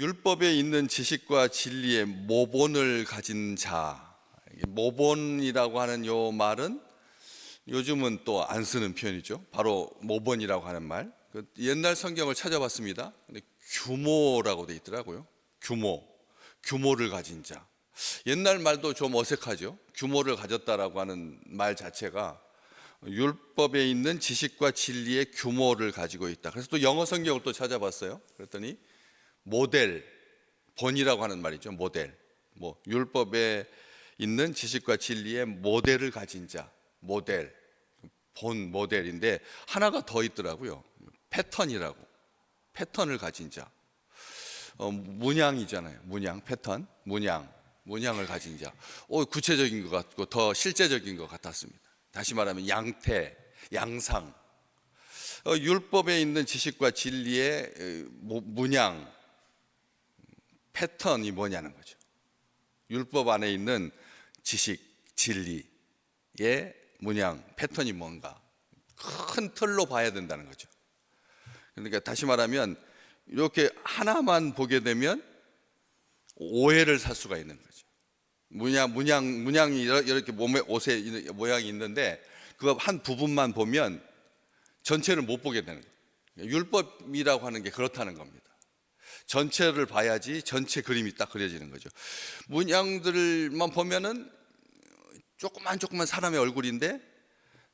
율법에 있는 지식과 진리의 모본을 가진 자, 모본이라고 하는 요 말은 요즘은 또 안 쓰는 표현이죠. 바로 모본이라고 하는 말. 옛날 성경을 찾아봤습니다. 근데 규모라고 돼 있더라고요. 규모를 가진 자. 옛날 말도 좀 어색하죠. 규모를 가졌다라고 하는 말 자체가 율법에 있는 지식과 진리의 규모를 가지고 있다. 그래서 또 영어 성경을 또 찾아봤어요. 그랬더니 모델, 본이라고 하는 말이죠. 모델. 율법에 있는 지식과 진리의 모델을 가진 자. 모델. 본 모델인데 하나가 더 있더라고요. 패턴이라고. 패턴을 가진 자. 문양이잖아요. 문양, 패턴, 문양을 가진 자. 구체적인 것 같고 더 실제적인 것 같았습니다. 다시 말하면 양태, 양상. 율법에 있는 지식과 진리의 문양, 패턴이 뭐냐는 거죠. 율법 안에 있는 지식, 진리의 문양, 패턴이 뭔가 큰 틀로 봐야 된다는 거죠. 그러니까 다시 말하면 이렇게 하나만 보게 되면 오해를 살 수가 있는 거죠. 문양이 이렇게 몸에 옷에 모양이 있는데 그거 한 부분만 보면 전체를 못 보게 되는 거예요. 율법이라고 하는 게 그렇다는 겁니다. 전체를 봐야지 전체 그림이 딱 그려지는 거죠. 문양들만 보면은 조그만 사람의 얼굴인데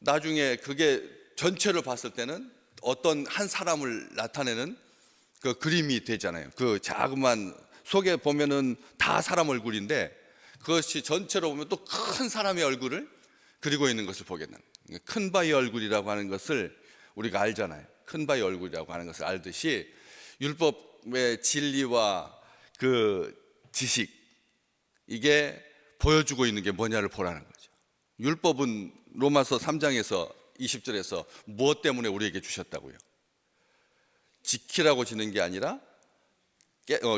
나중에 그게 전체를 봤을 때는 어떤 한 사람을 나타내는 그 그림이 되잖아요. 그 자그만 속에 보면은 다 사람 얼굴인데 그것이 전체로 보면 또 큰 사람의 얼굴을 그리고 있는 것을 보게 되는 거예요. 큰 바위 얼굴이라고 하는 것을 우리가 알잖아요. 큰 바위 얼굴이라고 하는 것을 알듯이 율법의 진리와 그 지식, 이게 보여주고 있는 게 뭐냐를 보라는 거죠. 율법은 로마서 3장에서 20절에서 무엇 때문에 우리에게 주셨다고요? 지키라고 주는 게 아니라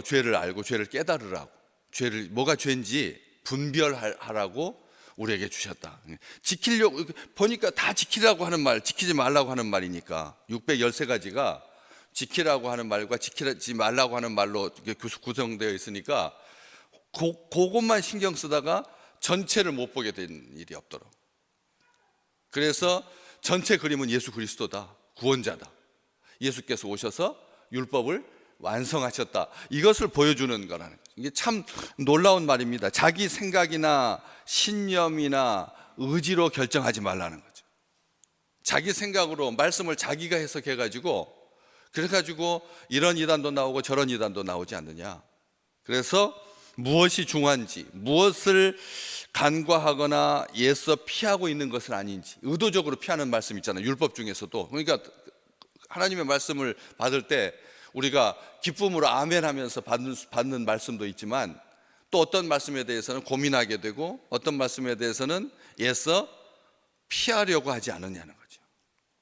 죄를 알고 죄를 깨달으라고, 죄를 뭐가 죄인지 분별하라고 우리에게 주셨다. 지키려고 보니까 다 지키라고 하는 말, 지키지 말라고 하는 말이니까 613가지가 지키라고 하는 말과 지키지 말라고 하는 말로 구성되어 있으니까 그것만 신경 쓰다가 전체를 못 보게 된 일이 없도록. 그래서 전체 그림은 예수 그리스도다, 구원자다. 예수께서 오셔서 율법을 완성하셨다. 이것을 보여주는 거라는 거죠. 이게 참 놀라운 말입니다. 자기 생각이나 신념이나 의지로 결정하지 말라는 거죠. 자기 생각으로 말씀을 자기가 해석해가지고 그래가지고 이런 이단도 나오고 저런 이단도 나오지 않느냐. 그래서 무엇이 중요한지, 무엇을 간과하거나 애써 피하고 있는 것은 아닌지, 의도적으로 피하는 말씀 있잖아요. 율법 중에서도. 그러니까 하나님의 말씀을 받을 때 우리가 기쁨으로 아멘 하면서 받는 말씀도 있지만 또 어떤 말씀에 대해서는 고민하게 되고 어떤 말씀에 대해서는 애써 피하려고 하지 않느냐는 거죠.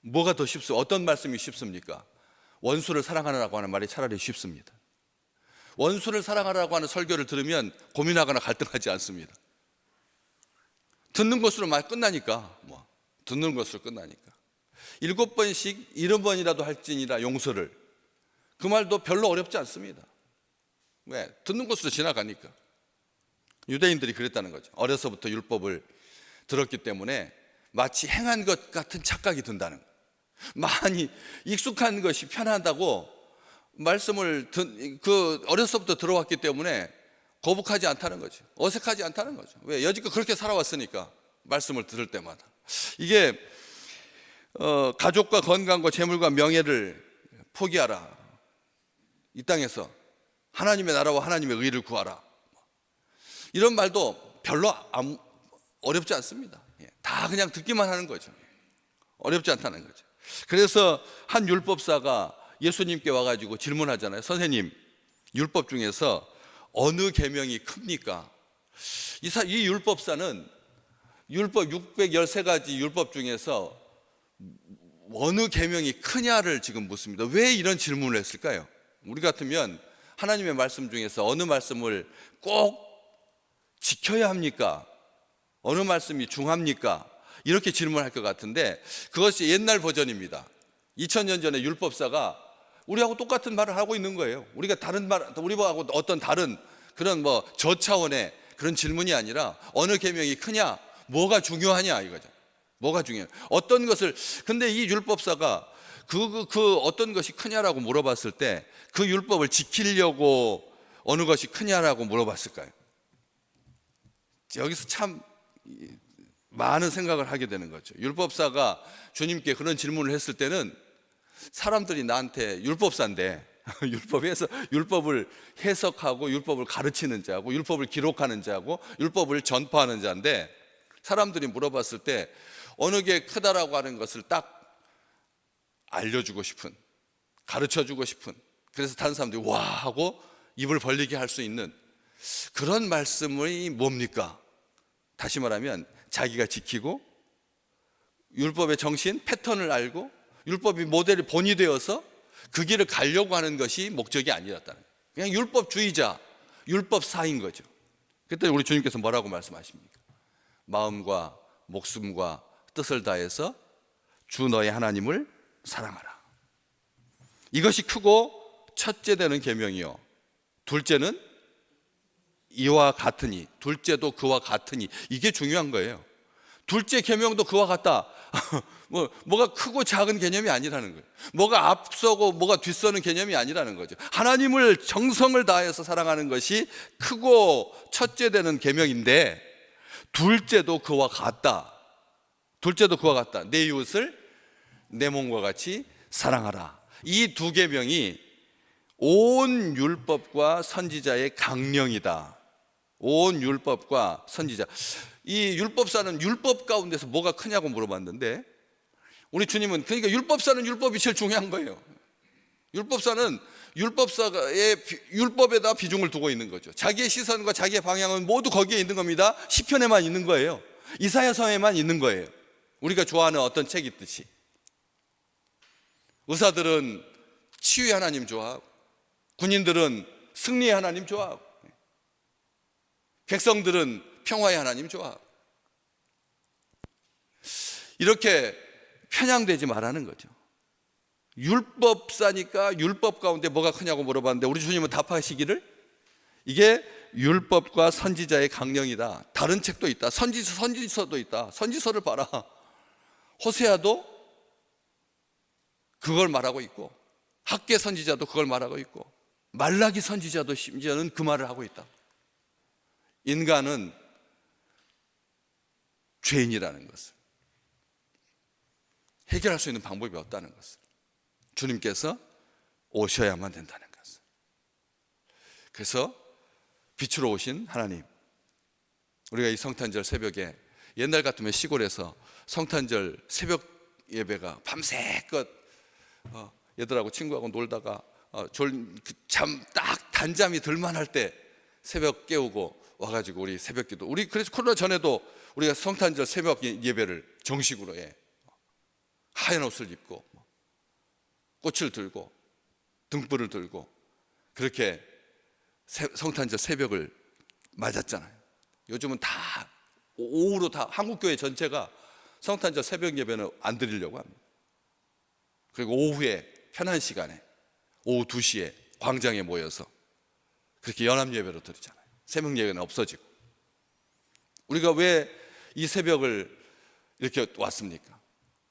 뭐가 더 쉽습니까? 어떤 말씀이 쉽습니까? 원수를 사랑하라고 하는 말이 차라리 쉽습니다. 원수를 사랑하라고 하는 설교를 들으면 고민하거나 갈등하지 않습니다. 듣는 것으로 말 끝나니까, 듣는 것으로 끝나니까. 7번씩 70번이라도 할지니라 용서를. 그 말도 별로 어렵지 않습니다. 왜? 듣는 것으로 지나가니까. 유대인들이 그랬다는 거죠. 어려서부터 율법을 들었기 때문에 마치 행한 것 같은 착각이 든다는 거예요. 많이 익숙한 것이 편하다고 말씀을 어려서부터 들어왔기 때문에 거북하지 않다는 거죠. 어색하지 않다는 거죠. 왜? 여지껏 그렇게 살아왔으니까 말씀을 들을 때마다. 이게 가족과 건강과 재물과 명예를 포기하라. 이 땅에서 하나님의 나라와 하나님의 의를 구하라. 이런 말도 별로 어렵지 않습니다. 다 그냥 듣기만 하는 거죠. 어렵지 않다는 거죠. 그래서 한 율법사가 예수님께 와가지고 질문하잖아요. 선생님, 율법 중에서 어느 계명이 큽니까? 이 율법사는 율법 613가지 율법 중에서 어느 계명이 크냐를 지금 묻습니다. 왜 이런 질문을 했을까요? 우리 같으면 하나님의 말씀 중에서 어느 말씀을 꼭 지켜야 합니까? 어느 말씀이 중합니까? 이렇게 질문할 것 같은데 그것이 옛날 버전입니다. 2000년 전에 율법사가 우리하고 똑같은 말을 하고 있는 거예요. 우리가 다른 말, 우리하고 어떤 다른 그런 뭐 저차원의 그런 질문이 아니라 어느 계명이 크냐, 뭐가 중요하냐 이거죠. 뭐가 중요해? 어떤 것을, 근데 이 율법사가 그 어떤 것이 크냐라고 물어봤을 때 그 율법을 지키려고 어느 것이 크냐라고 물어봤을까요? 여기서 참 많은 생각을 하게 되는 거죠. 율법사가 주님께 그런 질문을 했을 때는 사람들이 나한테 율법사인데 율법에서 율법을 해석하고 율법을 가르치는 자고 율법을 기록하는 자고 율법을 전파하는 자인데, 사람들이 물어봤을 때 어느 게 크다라고 하는 것을 딱 알려주고 싶은, 가르쳐주고 싶은, 그래서 다른 사람들이 와 하고 입을 벌리게 할 수 있는 그런 말씀이 뭡니까? 다시 말하면 자기가 지키고 율법의 정신, 패턴을 알고 율법이 모델이 본이 되어서 그 길을 가려고 하는 것이 목적이 아니었다는 거예요. 그냥 율법주의자, 율법사인 거죠. 그때 우리 주님께서 뭐라고 말씀하십니까? 마음과 목숨과 뜻을 다해서 주 너의 하나님을 사랑하라. 이것이 크고 첫째 되는 계명이요, 둘째는 이와 같으니, 둘째도 그와 같으니, 이게 중요한 거예요. 둘째 계명도 그와 같다. 뭐가 크고 작은 개념이 아니라는 거예요. 뭐가 앞서고 뭐가 뒤서는 개념이 아니라는 거죠. 하나님을 정성을 다해서 사랑하는 것이 크고 첫째 되는 계명인데, 둘째도 그와 같다. 둘째도 그와 같다. 내 이웃을 내 몸과 같이 사랑하라. 이 두 계명이 온 율법과 선지자의 강령이다. 온 율법과 선지자. 이 율법사는 율법 가운데서 뭐가 크냐고 물어봤는데, 우리 주님은, 그러니까 율법사는 율법이 제일 중요한 거예요. 율법사는 율법에다 비중을 두고 있는 거죠. 자기의 시선과 자기의 방향은 모두 거기에 있는 겁니다. 시편에만 있는 거예요. 이사야서에만 있는 거예요. 우리가 좋아하는 어떤 책 있듯이. 의사들은 치유의 하나님 좋아하고, 군인들은 승리의 하나님 좋아하고, 백성들은 평화의 하나님 좋아하고, 이렇게 편향되지 말라는 거죠. 율법사니까 율법 가운데 뭐가 크냐고 물어봤는데 우리 주님은 답하시기를 이게 율법과 선지자의 강령이다. 다른 책도 있다. 선지서도 있다. 선지서를 봐라. 호세아도 그걸 말하고 있고, 학개 선지자도 그걸 말하고 있고, 말라기 선지자도 심지어는 그 말을 하고 있다. 인간은 죄인이라는 것을, 해결할 수 있는 방법이 없다는 것을, 주님께서 오셔야만 된다는 것을. 그래서 빛으로 오신 하나님, 우리가 이 성탄절 새벽에, 옛날 같으면 시골에서 성탄절 새벽 예배가 밤새껏 얘들하고 친구하고 놀다가 잠 딱 단잠이 들만할 때 새벽 깨우고 와가지고 우리 새벽기도, 우리 그래서 코로나 전에도 우리가 성탄절 새벽 예배를 정식으로 해. 하얀 옷을 입고 꽃을 들고 등불을 들고 그렇게 성탄절 새벽을 맞았잖아요. 요즘은 다 오후로 다 한국교회 전체가 성탄절 새벽 예배는 안 드리려고 합니다. 그리고 오후에 편한 시간에 오후 2시에 광장에 모여서 그렇게 연합 예배로 드리잖아요. 새벽 예배는 없어지고. 우리가 왜 이 새벽을 이렇게 왔습니까?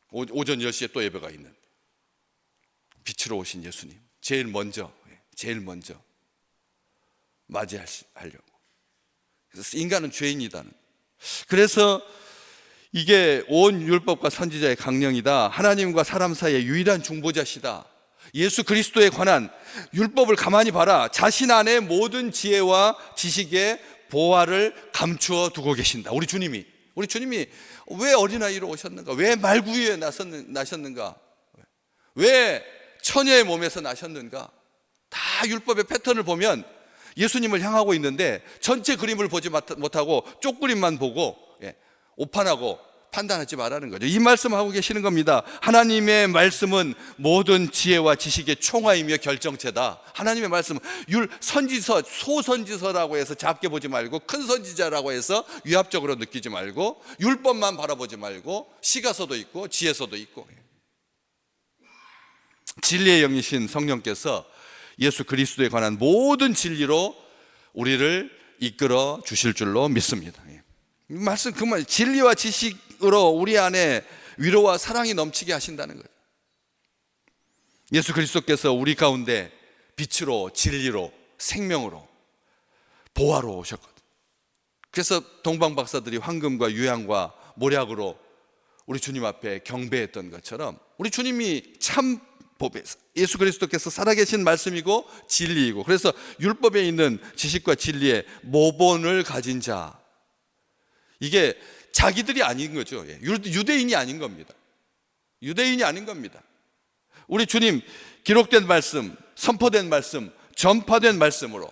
오전 10시에 또 예배가 있는데, 빛으로 오신 예수님 제일 먼저 맞이하려고. 그래서 인간은 죄인이다는. 그래서 이게 온 율법과 선지자의 강령이다. 하나님과 사람 사이의 유일한 중보자시다. 예수 그리스도에 관한 율법을 가만히 봐라. 자신 안에 모든 지혜와 지식의 보화를 감추어 두고 계신다. 우리 주님이 왜 어린아이로 오셨는가? 왜 말구유에 나셨는가? 왜 처녀의 몸에서 나셨는가? 다 율법의 패턴을 보면 예수님을 향하고 있는데, 전체 그림을 보지 못하고 쪽그림만 보고 오판하고 판단하지 말라는 거죠. 이 말씀하고 계시는 겁니다. 하나님의 말씀은 모든 지혜와 지식의 총화이며 결정체다. 하나님의 말씀은 선지서, 소선지서라고 해서 작게 보지 말고, 큰 선지자라고 해서 위압적으로 느끼지 말고, 율법만 바라보지 말고, 시가서도 있고 지혜서도 있고. 진리의 영이신 성령께서 예수 그리스도에 관한 모든 진리로 우리를 이끌어 주실 줄로 믿습니다. 말씀 그만, 진리와 지식으로 우리 안에 위로와 사랑이 넘치게 하신다는 거예요. 예수 그리스도께서 우리 가운데 빛으로, 진리로, 생명으로, 보화로 오셨거든. 그래서 동방 박사들이 황금과 유향과 모략으로 우리 주님 앞에 경배했던 것처럼 우리 주님이 참 법에, 예수 그리스도께서 살아계신 말씀이고 진리이고, 그래서 율법에 있는 지식과 진리의 모본을 가진 자, 이게 자기들이 아닌 거죠. 유대인이 아닌 겁니다. 유대인이 아닌 겁니다. 우리 주님 기록된 말씀, 선포된 말씀, 전파된 말씀으로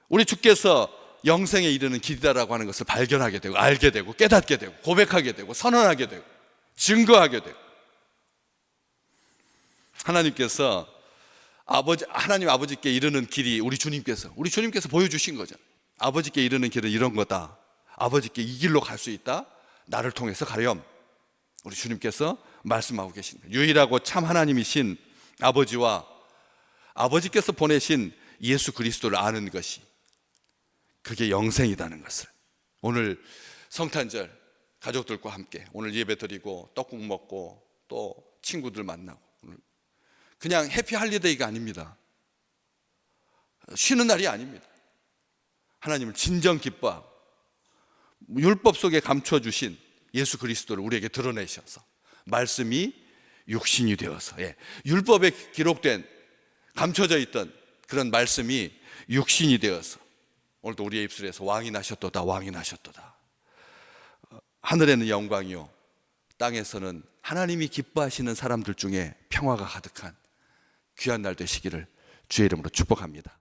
우리 주께서 영생에 이르는 길이다라고 하는 것을 발견하게 되고, 알게 되고, 깨닫게 되고, 고백하게 되고, 선언하게 되고, 증거하게 되고, 하나님께서 하나님 아버지께 이르는 길이 우리 주님께서 보여주신 거죠. 아버지께 이르는 길은 이런 거다. 아버지께 이 길로 갈 수 있다. 나를 통해서 가렴. 우리 주님께서 말씀하고 계신 거예요. 유일하고 참 하나님이신 아버지와 아버지께서 보내신 예수 그리스도를 아는 것이, 그게 영생이라는 것을 오늘 성탄절 가족들과 함께 오늘 예배 드리고 떡국 먹고 또 친구들 만나고, 그냥 해피 할리데이가 아닙니다. 쉬는 날이 아닙니다. 하나님을 진정 기뻐하고 율법 속에 감춰주신 예수 그리스도를 우리에게 드러내셔서 말씀이 육신이 되어서, 율법에 기록된 감춰져 있던 그런 말씀이 육신이 되어서 오늘도 우리의 입술에서 왕이 나셨도다, 왕이 나셨도다. 하늘에는 영광이요, 땅에서는 하나님이 기뻐하시는 사람들 중에 평화가 가득한 귀한 날 되시기를 주의 이름으로 축복합니다.